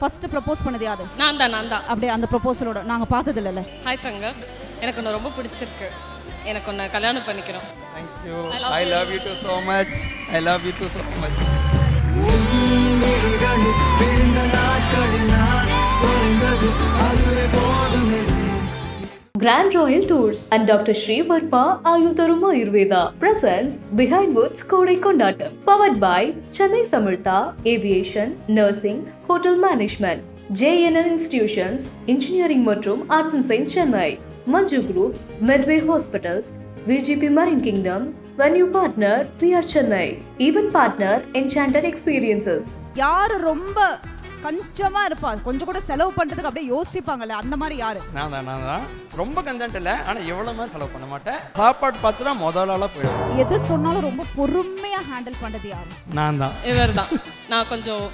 First propose பண்ணது யாரு? நான் தான். அப்படியே அந்த ப்ரப்போசலோட நாங்கள் பார்த்தது இல்லைல்ல. ஹாய் தங்க, எனக்கு ஒன்று ரொம்ப பிடிச்சிருக்கு. எனக்கு ஒன்று கல்யாணம் பண்ணிக்கிறோம். Thank you. I love you too so much. I love you too so much. Grand Royal Tours and Dr. Sri Varma Ayutharum Ayurveda presents Behind Woods Kodai Kondatam, powered by Chennai Samartha Aviation, Nursing, Hotel Management, JNN Institutions, Engineering மற்றும் Arts and Science Chennai, Manju Groups, Medway Hospitals, VGP Marine Kingdom, Venue Partner PR Chennai, Event Partner Enchanted Experiences. யாரு ரொம்ப கஞ்சமா இருப்பா, கொஞ்சம் கூட செலவு பண்றதுக்கு அப்படியே யோசிப்பாங்கல்ல, அந்த மாதிரி யாரு? நான் தான் ரொம்ப கஞ்சன்ட் இல்லை, ஆனால் எவ்வளோ மாதிரி செலவு பண்ண மாட்டேன். சாப்பாடு பார்த்துனா முதல் ஆளாக போயிடுவேன். எது சொன்னாலும் ரொம்ப பொறுமையா ஹேண்டில் பண்றது யாரு? நான் தான். இவர் தான். நான் கொஞ்சம்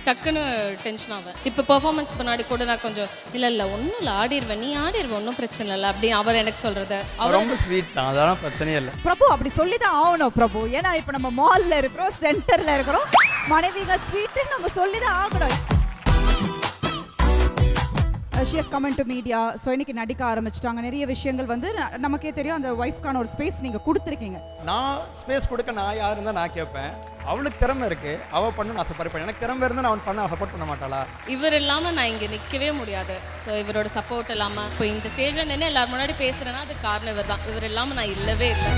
டக்குன்னு டென்ஷன் ஆவேன். இப்போ பெர்ஃபார்மன்ஸ் முன்னாடி கூட நான் கொஞ்சம் இல்லை ஒன்றும் இல்லை, ஆடிடுவேன், நீ ஆடிடுவேன், ஒன்றும் பிரச்சனை இல்லை அப்படின்னு அவர் எனக்கு சொல்றது. அவர் ரொம்ப ஸ்வீட் தான், அதெல்லாம் பிரச்சனையே இல்லை. பிரபு அப்படி சொல்லிதான் ஆகணும் பிரபு. ஏன்னா இப்போ நம்ம மால்ல இருக்கிறோம், சென்டர்ல இருக்கிறோம், மனைவிங்க ஸ்வீட்டுன்னு நம்ம சொல்லிதான் ஆகணும். She has come into media. So இன்னைக்கு நடிக்க ஆரம்பிச்சிட்டாங்க. நிறைய விஷயங்கள் வந்து நமக்கே தெரியும். அந்த ஒய்ஃப்கான ஒரு ஸ்பேஸ் நீங்கள் கொடுத்துருக்கீங்க. நான் ஸ்பேஸ் கொடுக்க நான் யார் இருந்தால் நான் கேட்பேன். அவளுக்கு திறமை இருக்கு, அவள் பண்ண நான் சப்போர்ட் பண்ணேன். எனக்கு திறமை இருந்தால் நான் அவன் பண்ண சப்போர்ட் பண்ண மாட்டாளா? இவர் இல்லாமல் நான் இங்கே நிற்கவே முடியாது. ஸோ இவரோட சப்போர்ட் இல்லாமல் இப்போ இந்த ஸ்டேஜில் நின்று எல்லாரும் முன்னாடி பேசுகிறேன்னா அது காரணம் இவர் தான். இவர் இல்லாமல் நான் இல்லவே இல்லை.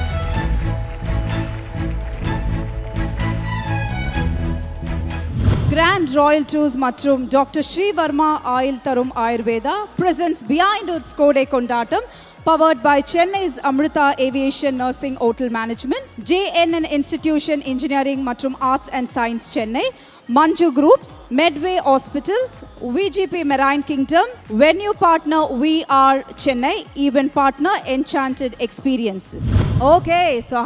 Grand Royal Tours மற்றும் Dr. Sri Varma Ayutharum Ayurveda presents Behind Woods Kodai Kondatam, powered by Chennai's Amrita Aviation, Nursing, Hotel Management, JNN Institution, Engineering மற்றும் Arts and Science Chennai, Manju Groups, Medway Hospitals, VGP Marine Kingdom, Venue Partner VR Chennai, Event Partner Enchanted Experiences. Okay, so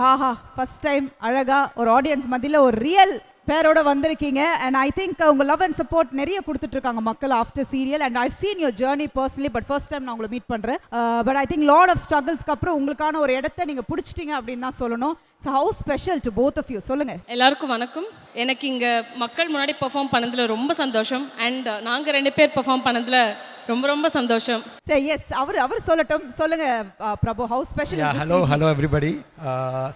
first time அழகா ஒரு audience மத்தியில் ஒரு real பேரோட வந்திருக்கீங்க. And I think உங்க love and support நிறைய கொடுத்துட்டு இருக்காங்க மக்கள் after serial. And I've seen your journey personally, but first time நான் உங்களை மீட் பண்றேன். But I think lot of ஸ்ட்ரகிள்ஸ்க்கு அப்புறம் உங்களுக்கான ஒரு இடத்தை நீங்க பிடிச்சிட்டீங்க அப்படின்னு தான் சொல்லணும். So how special to both of you, சொல்லுங்க. எல்லாருக்கும் வணக்கம். எனக்கு இங்கே மக்கள் முன்னாடி பெர்ஃபார்ம் பண்ணதில் ரொம்ப சந்தோஷம். அண்ட் நாங்கள் 2 பேர் பெர்ஃபார்ம் பண்ணதில் ரொம்ப சந்தோஷம். சரி, எஸ், அவர் சொல்லட்டும். சொல்லுங்க Prabhu, how special? Hello everybody.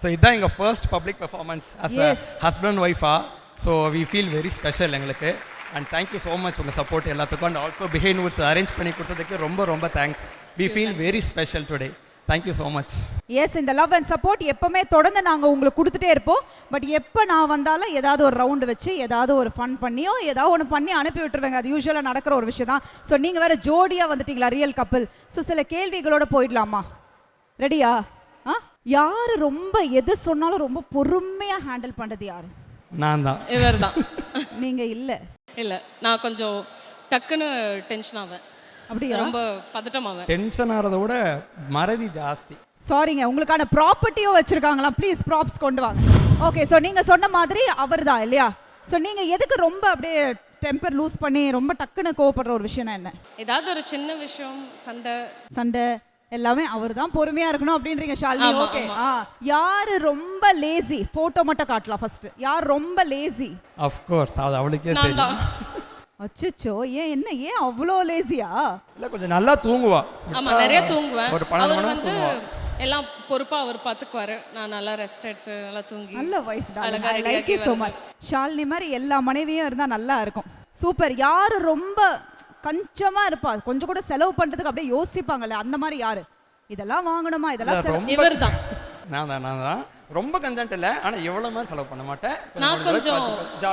So இதுதான் எங்கள் first public performance as a husband ஒய்ஃபா. So we feel very special எங்களுக்கு. அண்ட் தேங்க்யூ ஸோ மச் உங்கள் சப்போர்ட் எல்லாத்துக்கும். And also Behindwoods arrange பண்ணி கொடுத்ததுக்கு ரொம்ப thanks. We feel very special today. Thank you so much. Yes, இந்த love and support எப்பவுமே தொடர்ந்து நாங்கள் உங்களுக்கு கொடுத்துட்டே இருப்போம். பட் எப்போ நான் வந்தாலும் ஏதாவது ஒரு ரவுண்டு வச்சு ஏதாவது ஒரு ஃபன் பண்ணியோ ஏதாவது ஒன்று பண்ணி அனுப்பி விட்டுருவேங்க. அது யூஸ்வலாக நடக்கிற ஒரு விஷயம் தான். ஸோ நீங்கள் வேறு ஜோடியாக வந்துட்டீங்களா, ரியல் கப்பிள். ஸோ சில கேள்விகளோட போயிடலாமா? ரெடியா? யார் ரொம்ப எது சொன்னாலும் ரொம்ப பொறுமையாக ஹேண்டில் பண்ணுறது யார்? நான் தான். இவர் தான். நீங்கள் இல்லை. நான் கொஞ்சம் டக்குன்னு டென்ஷன் ஆவேன். அப்படியா? ரொம்ப பதட்டமாவேன். டென்ஷன் ஆகிறத விட மறதி ஜாஸ்தி. சாரிங்க, உங்களுக்கான ப்ராப்பர்ட்டியும் வச்சுருக்காங்களா? ப்ளீஸ் ப்ராப்ஸ் கொண்டு வாங்க. ஓகே, ஸோ நீங்கள் சொன்ன மாதிரி அவர் தான் இல்லையா? ஸோ நீங்கள் எதுக்கு ரொம்ப அப்படியே டெம்பர் லூஸ் பண்ணி ரொம்ப டக்குன்னு கோவப்படுற ஒரு விஷயம்னா என்ன? ஏதாவது ஒரு சின்ன விஷயம், சண்டை எல்லாமே அவர் தான் பொறுமையா இருக்கணும் அப்படின்றீங்க ஷாலினி. ஓகே, யாரு ரொம்ப லேசி? போட்டோ மட்டும் காட்டலாம் ஃபர்ஸ்ட். யார் ரொம்ப லேசி? ஆஃப் கோர்ஸ் அது அவளுக்கே தெரியும். அச்சச்சோ, ஏன் அவ்வளோ லேசியா? இல்ல கொஞ்சம் நல்லா தூங்குவா. ஆமா, நிறைய தூங்குவேன். ஒரு 12 மணி நேரம் தூங்குவா. எல்லாம் பொறுப்பா அவர் பாத்துக்குவாரு. நான் நல்லா ரெஸ்ட் எடுத்து நல்லா தூங்கி நல்ல வைஃப் தான். I like you so much. Shalini மாதிரி எல்லா மனைவியும் இருந்தா நல்லா இருக்கும். சூப்பர். யாரு ரொம்ப கஞ்சமா இருப்பா, கொஞ்சம் கூட செலவு பண்றதுக்கு அப்படியே யோசிப்பாங்கல்ல, அந்த மாதிரி யாரு? இதெல்லாம் வாங்கணுமா, இதெல்லாம்? இவர் தான். நான் தான். ரொம்ப கஞ்சன்ட் இல்லை, ஆனால் எவ்வளோ மாதிரி செலவு பண்ண மாட்டேன். நான் கொஞ்சம்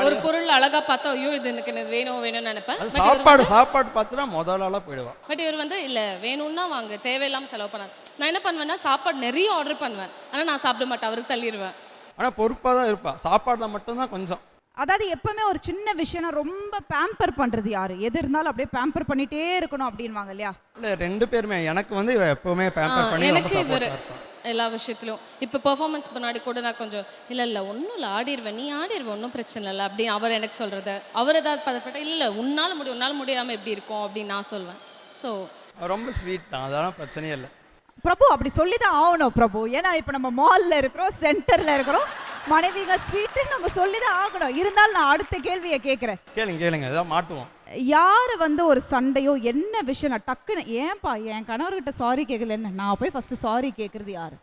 ஒரு பொருள் அழகா பார்த்தா ஐயோ இது எனக்கு வேணும்னு நினைப்பேன். சாப்பாடு பார்த்துனா முதல் ஆளாக போயிடுவான். பட் இவர் வந்து இல்லை வேணும்னா வாங்க, தேவையில்லாமல் செலவு பண்ணாது. நான் என்ன பண்ணுவேன்னா சாப்பாடு நிறைய ஆர்டர் பண்ணுவேன், ஆனால் நான் சாப்பிட மாட்டேன், அவருக்கு தள்ளிடுவேன். ஆனால் பொறுப்பாக தான் இருப்பா. சாப்பாடில் மட்டும்தான் கொஞ்சம். அதாவது எப்பவுமே ஒரு சின்ன விஷயம் ரொம்ப பேம்பர் பண்றது யாரு? எது இருந்தாலும் அப்படியே பேம்பர் பண்ணிட்டே இருக்கணும் அப்படின்வாங்க இல்லையா? இல்லை 2 பேருமே. எனக்கு வந்து எப்பவுமே பேம்பர் பண்ணி எனக்கு இவர் எல்லா விஷயத்திலும். இப்போ பெர்ஃபார்மன்ஸ் முன்னாடி கூட நான் கொஞ்சம் இல்லை ஒன்றும் இல்லை, ஆடிடுவேன், நீ ஆடிடுவேன், ஒன்றும் பிரச்சனை இல்லை அப்படின்னு அவர் எனக்கு சொல்றது. அவர் ஏதாவது பதப்பட்ட இல்லை உன்னால் முடியாமல் எப்படி இருக்கும் அப்படின்னு நான் சொல்வேன். ஸோ ரொம்ப ஸ்வீட் தான், அதெல்லாம் பிரச்சனையே இல்லை. பிரபு அப்படி சொல்லிதான் ஆகணும் பிரபு. ஏன்னா இப்போ நம்ம மால்ல இருக்கிறோம், சென்டர்ல இருக்கிறோம், மனைவிங்க ஸ்வீட்டுன்னு நம்ம சொல்லிதான் ஆகணும். இருந்தாலும் நான் அடுத்த கேள்வியை கேட்குறேன். கேளுங்க ஏதாவது மாட்டுவோம். யார் வந்து ஒரு சண்டையோ என்ன விஷயம் நான் டக்குன்னு ஏன்பா என் கணவர்கிட்ட சாரி கேட்கலன்னு நான் போய் ஃபர்ஸ்ட் சாரி கேட்கறது யாரு?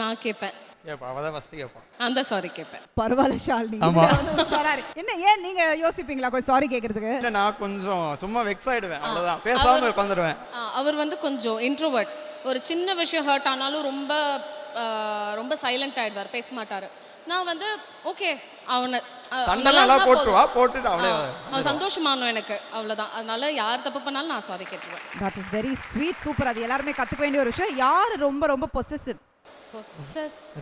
நான் கேட்பேன். கேட்பா அவள் தான் ஃபஸ்ட்டு கேட்பான். அந்த சாரி கேட்பேன். பரவாயில்ல ஷாலினி. என்ன ஏன் நீங்க யோசிப்பீங்களா கொஞ்சம் சாரி கேட்கறதுக்கு? இல்லை நான் கொஞ்சம் சும்மா வெக்ஸ் ஆகிடுவேன், அவ்வளோதான், பேசாமல் உட்காந்துருவேன். அவர் வந்து கொஞ்சம் இன்ட்ரோவர்ட். ஒரு சின்ன விஷயம் ஹர்ட் ஆனாலும் ரொம்ப ரொம்ப சைலண்ட் ஆயிடுவார், பேச மாட்டார். நான் வந்து ஓகே அவனை சண்டைலாம் போட்டுருவா, போட்டுட்டு அவளே அவன் சந்தோஷமானோம் எனக்கு, அவ்வளோதான். அதனால யார் தப்பு பண்ணாலும் நான் சாரி கேட்டுருவேன். That is very sweet, super. அது எல்லாருமே கற்றுக்க வேண்டிய ஒரு விஷயம். யார் ரொம்ப ரொம்ப பொசசிவ்?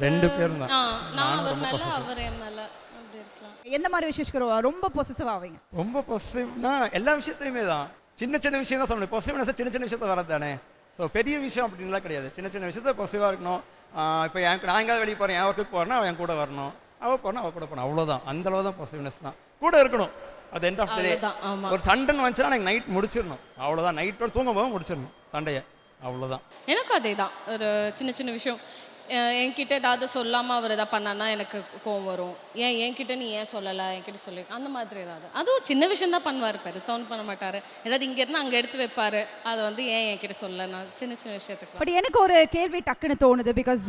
ரெண்டு பேரும் தான். நான் அவர் மேலே, அவர் என் மேலே அப்படி இருக்கலாம். எந்த மாதிரி விஷயம் ரொம்ப பொசசிவ் ஆவீங்க? ரொம்ப பொசிட்டிவ்னா எல்லா விஷயத்தையுமே தான், சின்ன சின்ன விஷயம் தான் சொல்லணும். பொசிட்டிவ்னஸ் சின்ன சின்ன விஷயத்த வரது தானே. ஸோ பெரிய விஷயம் அப்படின்லாம் கிடையாது, சின்ன சின்ன விஷயத்த பொசிட்டிவாக இருக்கணும். இப்போ நான் எங்கேயாவது வெளியே போகிறேன், என் ஒர்க்குக்கு போகிறேன்னா அவன் என் கூட வரணும், அவள் போகிறனா அவள் கூட போகணும், அவ்வளோதான். அந்த அளவு தான் பாசிட்டிவ்னஸ் தான், கூட இருக்கணும். அது எண்ட் ஆஃப் த டே ஒரு சண்டைன்னு வந்துச்சுன்னா எனக்கு நைட் முடிச்சிடணும், அவ்வளோதான். நைட்டோட தூங்கும்போது முடிச்சிடணும் சண்டையை, அவ்வளோதான். எனக்கும் அதே தான். ஒரு சின்ன சின்ன விஷயம் என்கிட்ட ஏதாவது சொல்லாமல் அவர் எதாவது பண்ணான்னா எனக்கு கோவம் வரும். என்கிட்ட நீ ஏன் சொல்லலை, என்கிட்ட சொல்லி அந்த மாதிரி ஏதாவது. அதுவும் சின்ன விஷயம் தான் பண்ணுவார், பெருசாக ஒன்றும் பண்ண மாட்டார். ஏதாவது இங்கேருந்து அங்கே எடுத்து வைப்பார், அதை வந்து என்கிட்ட சொல்லலை, சின்ன சின்ன விஷயத்துக்கு. பட் எனக்கு ஒரு கேள்வி டக்குன்னு தோணுது. Because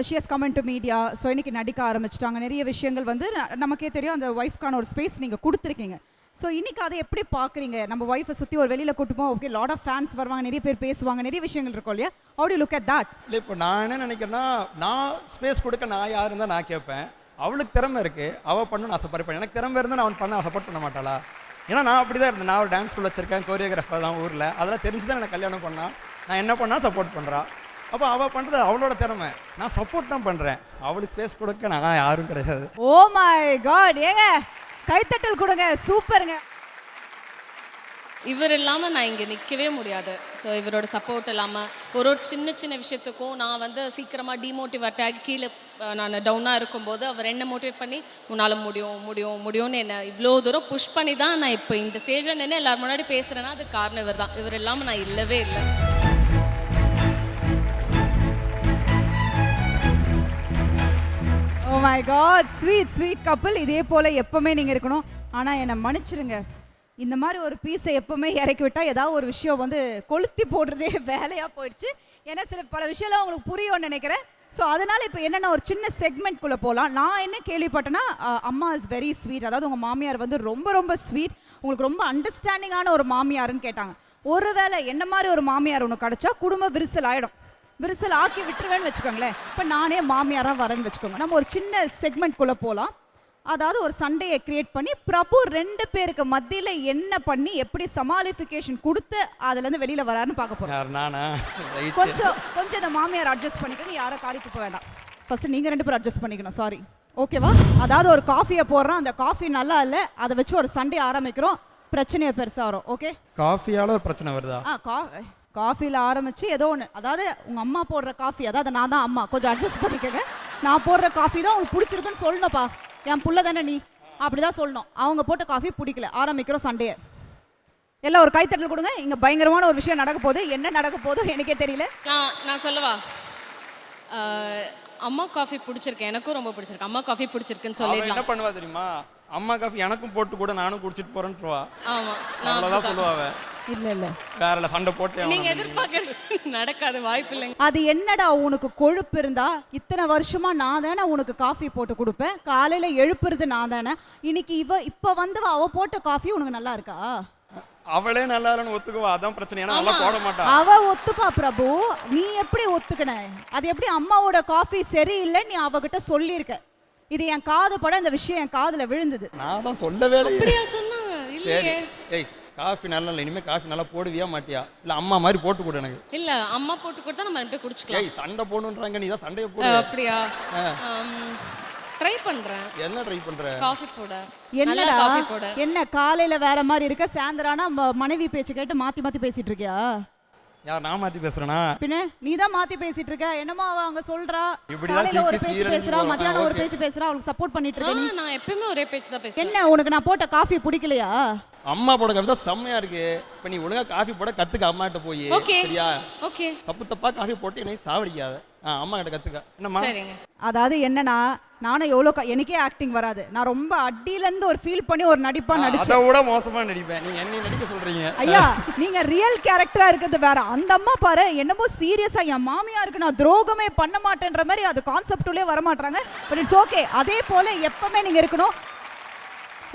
she has come in to media. So இன்னைக்கு நடிக்க ஆரம்பிச்சிட்டாங்க. நிறைய விஷயங்கள் வந்து நமக்கே தெரியும். அந்த ஒய்ஃப்கான ஒரு ஸ்பேஸ் நீங்கள் கொடுத்துருக்கீங்க. ஸோ இன்னைக்கு அதை எப்படி பார்க்குறீங்க? நம்ம ஒய்ஃபை சுற்றி ஒரு வெளியில் கூட்டுப்போம், ஓகே, லாட் ஆஃப் ஃபேன்ஸ் வருவாங்க, நிறைய பேர் பேசுவாங்க, நிறைய விஷயங்கள் இருக்கும் இல்லையா? How to look at that? இல்லை இப்போ நான் என்ன நினைக்கிறேன்னா, நான் ஸ்பேஸ் கொடுக்க நான் யாருன்னு தான் நான் கேட்பேன். அவளுக்கு திறமை இருக்குது, அவள் பண்ண நான் சப்போர்ட் பண்ணேன். எனக்கு திறமை இருந்தால் நான் அவன் பண்ண சப்போர்ட் பண்ண மாட்டாளா? ஏன்னா நான் அப்படி தான் இருந்தேன். நான் ஒரு டான்ஸ் ஸ்கூல் வச்சிருக்கேன், கோரியோகிராஃபர் தான் ஊரில். அதெல்லாம் தெரிஞ்சு தான் எனக்கு கல்யாணம் பண்ணால் நான் என்ன பண்ணால் சப்போர்ட் பண்ணுறான். அப்போ அவள் பண்ணுறது அவளோட திறமை, நான் சப்போர்ட் தான் பண்ணுறேன். அவளுக்கு ஸ்பேஸ் கொடுக்க நான் யாரும் கிடையாது. ஓ மை காட், ஏங்க கைத்தட்டல் கொடுங்க, சூப்பருங்க. இவர் இல்லாமல் நான் இங்கே நிற்கவே முடியாது. ஸோ இவரோட சப்போர்ட் இல்லாமல் ஒரு சின்ன சின்ன விஷயத்துக்கும் நான் வந்து சீக்கிரமாக டிமோட்டிவேட் ஆகி கீழே நான் டவுனாக இருக்கும்போது அவர் என்ன மோட்டிவேட் பண்ணி உன்னால் முடியும் முடியும் முடியும்னு என்னை இவ்வளோ தூரம் புஷ் பண்ணி தான் நான் இப்போ இந்த ஸ்டேஜில் நின்று எல்லாரும் முன்னாடி பேசுகிறேன்னா அதுக்கு காரணம் இவர் தான். இவர் இல்லாமல் நான் இல்லவே இல்லை. Oh my God, sweet sweet couple. இதே போல் எப்போவுமே நீங்கள் இருக்கணும். ஆனால் என்னை மன்னிச்சிடுங்க, இந்த மாதிரி ஒரு பீஸை எப்போவுமே இறக்கி விட்டால் ஏதாவது ஒரு விஷயம் வந்து கொளுத்தி போடுறதே வேலையாக போயிடுச்சு. ஏன்னா பல விஷயம்லாம் உங்களுக்கு புரியும்னு நினைக்கிறேன். ஸோ அதனால் இப்போ என்னென்ன ஒரு சின்ன செக்மெண்ட்குள்ளே போகலாம். நான் என்ன கேள்விப்பட்டேன்னா, அம்மா இஸ் வெரி ஸ்வீட், அதாவது உங்கள் மாமியார் வந்து ரொம்ப ரொம்ப ஸ்வீட், உங்களுக்கு ரொம்ப அண்டர்ஸ்டாண்டிங்கான ஒரு மாமியாருன்னு கேட்டாங்க. ஒருவேளை என்ன மாதிரி ஒரு மாமியார் உனக்கு கிடச்சா குடும்ப விரிசல் ஆகிடும், விரிசல் ஆக்கி விட்டுருவேன்னு வச்சுக்கோங்களேன். இப்போ நானே மாமியாராக வரேன்னு வச்சுக்கோங்க. நம்ம ஒரு சின்ன செக்மெண்ட்குள்ளே போகலாம். அதாவது ஒரு சண்டையை கிரியேட் பண்ணி பிரபு ரெண்டு பேருக்கு மத்தியில் என்ன பண்ணி எப்படி சமாளிஃபிகேஷன் கொடுத்து அதுலேருந்து வெளியில் வராருன்னு பார்க்க போகிறோம். கொஞ்சம் இந்த மாமியார் அட்ஜஸ்ட் பண்ணிக்கோங்க, யாரை காரி துப்ப வேண்டாம். ஃபர்ஸ்ட் நீங்கள் ரெண்டு பேரும் அட்ஜஸ்ட் பண்ணிக்கணும், சாரி, ஓகேவா? அதாவது ஒரு காஃபியை போடுறோம், அந்த காஃபி நல்லா இல்லை, அதை வச்சு ஒரு சண்டை ஆரம்பிக்கிறோம், பிரச்சனையை பெருசாக வரும். ஓகே, காஃபியால் ஒரு பிரச்சனை வருதா? காஃபியில் ஆரம்பித்து ஏதோ ஒன்று, அதாவது உங்கள் அம்மா போடுற காஃபி, அதாவது நான் தான் அம்மா, கொஞ்சம் அட்ஜஸ்ட் பண்ணிக்கோங்க. நான் போடுற காஃபி தான் உங்களுக்கு பிடிச்சிருக்குன்னு சொல்லணும்ப்பா, என் புள்ள தானே நீ, அப்படிதான் சொல்லணும். அவங்க போட்ட காஃபி பிடிக்கல, ஆரம்பிக்கிறோம் சண்டையை. எல்லாம் ஒரு கைத்தட்டல் கொடுங்க. இங்கே பயங்கரமான ஒரு விஷயம் நடக்க போகுது. என்ன நடக்க போதோ எனக்கே தெரியல. நான் சொல்லவா? அம்மா காஃபி பிடிச்சிருக்கு, எனக்கும் ரொம்ப பிடிச்சிருக்கு. அம்மா காஃபி பிடிச்சிருக்குன்னு சொல்லிடலாம். என்ன பண்ணுவா தெரியுமா? அம்மா காஃபி எனக்கும் போட்டு கூட நானும் குடிச்சிட்டு போறேன்னுவா. ஆமா, அவ்வளவுதான் சொல்லுவாங்க. இல்ல வேற சண்டை போட்டு நீங்க எதிர்பார்க்கறது நடக்காது, வாய்ப்பு இல்லைங்க. அது என்னடா உனக்கு கொழுப்பு இருந்தா இத்தனை வருஷமா நான் தானே உனக்கு காஃபி போட்டு கொடுப்பேன், காலையில எழுப்புறது நான் தானே, இன்னைக்கு இப்ப வந்து அவ போட்ட காஃபி உனக்கு நல்லா இருக்கா? அவளே நல்லா இல்லைன்னு ஒத்துக்குவா, அதான் பிரச்சனை. ஏன்னா நல்லா போட மாட்டா. அவ ஒத்துப்பா பிரபு, நீ எப்படி ஒத்துக்கன? அது எப்படி அம்மாவோட காஃபி சரியில்லை நீ அவகிட்ட சொல்லியிருக்க? இது என் காது பட இந்த விஷயம் என் காதுல விழுந்தது. நான் தான் சொல்லவே இல்லை. அப்படியா சொன்னாங்க? இல்லையே. ஏய் காஃபி நல்லா இல்லை, இனிமே காஃபி நல்லா போடுவியா மாட்டியா? இல்ல அம்மா மாதிரி போட்டு கொடு எனக்கு. இல்ல அம்மா போட்டு கொடுத்தா நம்ம போய் குடிச்சுக்கலாம். ஏய் சண்டை போடுன்றாங்க, நீ தான் சண்டையை போடு. அப்படியா? ட்ரை பண்றேன். என்ன ட்ரை பண்ற? காஃபி போட. என்னடா காஃபி போட. என்ன காலையில வேற மாதிரி இருக்க, சாயந்தரானா மனைவி பேச்சு கேட்டு மாத்தி மாத்தி பேசிட்டு இருக்கியா? யார் நான் மாத்தி பேசுறேனா? பின்ன நீ தான் மாத்தி பேசிட்டு இருக்க. என்னமா அவங்க சொல்றா, இப்படிதான் காலையில ஒரு பேச்சு பேசுறா, மத்தியானம் ஒரு பேச்சு பேசுறா, அவளுக்கு சப்போர்ட் பண்ணிட்டு இருக்க நீ. நான் எப்பவுமே ஒரே பேச்சு தான் பேசுறேன். என்ன உனக்கு நான் போட்ட காஃபி பிடிக்கலையா? அம்மா போட காஃபி தான் செம்மையா இருக்கு. இப்போ நீ ஒழுங்கா காஃபி போட கத்துக்க அம்மாட்ட போய். ஓகே சரியா? ஓகே தப்பா காஃபி போட்டு என்னை சாவடிக்காத. அம்மா கிட்ட கத்துக்க. என்னம்மா? சரிங்க. அதாவது என்னன்னா நானும் எவ்வளோ எனக்கே ஆக்டிங் வராது. நான் ரொம்ப அடியிலேருந்து ஒரு ஃபீல் பண்ணி ஒரு நடிப்பா நடிச்சேன். அதை விட மோசமா நடிப்பேன். நீங்க என்ன நடிக்க சொல்றீங்க? ஐயா நீங்க ரியல் கேரக்டரா இருக்கிறது வேற. அந்த அம்மா பாரு என்னமோ சீரியஸா என் மாமியாருக்கு நான் துரோகமே பண்ண மாட்டேன்ற மாதிரி அது கான்செப்டுள்ளே வர மாட்டாங்க. But it's okay. அதே போல எப்பவுமே நீங்க இருக்கணும்.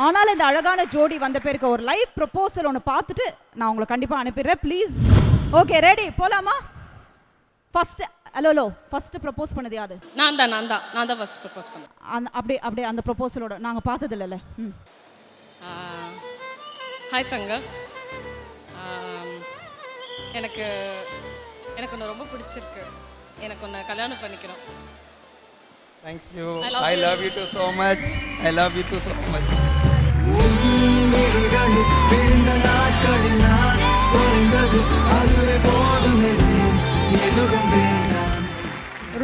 ஆனால் இந்த அழகான ஜோடி வந்த பேருக்கு ஒரு லைவ் ப்ரொபோசல் ஒன்று பார்த்துட்டு நான் உங்களை கண்டிப்பாக அனுப்பிடுறேன் ப்ளீஸ். ஓகே ரெடி போலாமா? ஃபர்ஸ்ட் ஹலோ ஃபர்ஸ்ட் ப்ரப்போஸ் பண்ணது யாரு? நான் தான் ஃபர்ஸ்ட் ப்ரப்போஸ் பண்ணேன். அப்படியே அந்த ப்ரப்போசலோட நாங்கள் பார்த்தது இல்லைல்ல. ஹாய் தங்க, எனக்கு ஒன்று ரொம்ப பிடிச்சிருக்கு. எனக்கு ஒன்று கல்யாணம் பண்ணிக்கிறோம். Thank you. I love you too so much. I love you too so much.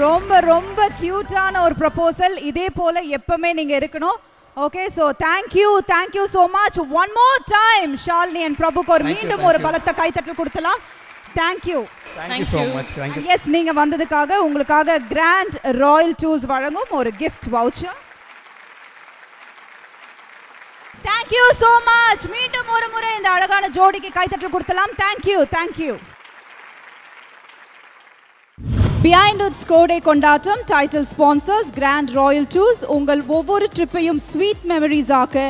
ரொம்ப ரொம்ப கியூட்டான ஒரு ப்ரப்போசல். இதே போல எப்பவுமே நீங்க இருக்கணும். Okay so thank you so much. One more time Shalini and பிரபுக்கு ஒரு மீண்டும் ஒரு பலத்த கைத்தட்டல் கொடுத்தலாம். Thank you so much. Thank you. Yes நீங்க வந்ததுக்காக உங்களுக்காக கிராண்ட் ராயல் டூர்ஸ் வழங்கும் ஒரு gift voucher. Thank you so much. மீண்டும் ஒரு முறை இந்த அழகான ஜோடிக்கு கைத்தட்டல் கொடுத்தலாம். தேங்க்யூ. பிஹைண்ட் உட்ஸ் கோடை கொண்டாட்டம் title sponsors grand royal tours. உங்கள் ஒவ்வொரு ட்ரிப்பையும் ஸ்வீட் மெமரிஸ் ஆக்க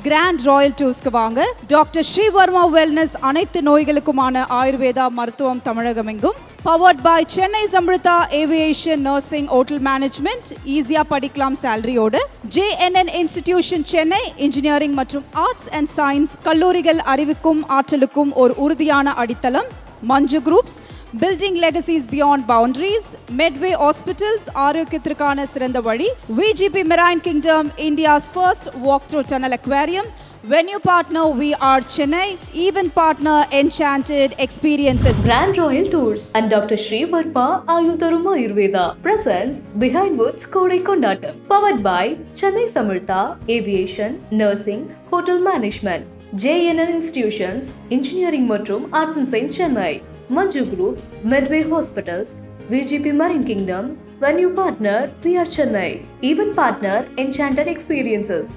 கிராண்ட் ராயல் டூர்ஸ்க்கு வாங்க. டாக்டர் ஸ்ரீவர்மா வெல்னஸ் அனைத்து நோய்களுக்குமான ஆயுர்வேதா மருத்துவம் தமிழகமெங்கும். Powered by Chennai Amrita aviation nursing hotel management. ஈஸியா படிக்கலாம் சேலரியோடு. JNN இன்ஸ்டிடியூஷன் சென்னை இன்ஜினியரிங் மற்றும் ஆர்ட்ஸ் அண்ட் சயின்ஸ் கல்லூரிகள் அறிவுக்கும் ஆற்றலுக்கும் ஒரு உறுதியான அடித்தளம். Manju groups building legacies beyond boundaries. Medway hospitals ஆரோக்கியத்திற்கான சிறந்த வழி. VGP marine kingdom India's first walk through tunnel aquarium. Venue partner VR Chennai. Event partner Enchanted Experiences. Grand Royal Tours and Dr. Sri Varma Ayutharum Ayurveda presents Behind Woods Kodai Kondatam. Powered by Chennai Samartha Aviation, Nursing, Hotel Management, JNN Institutions, Engineering மற்றும் Arts and Science Chennai, Manju Groups, Medway Hospitals, VGP Marine Kingdom, Venue partner VR Chennai, Event partner Enchanted Experiences.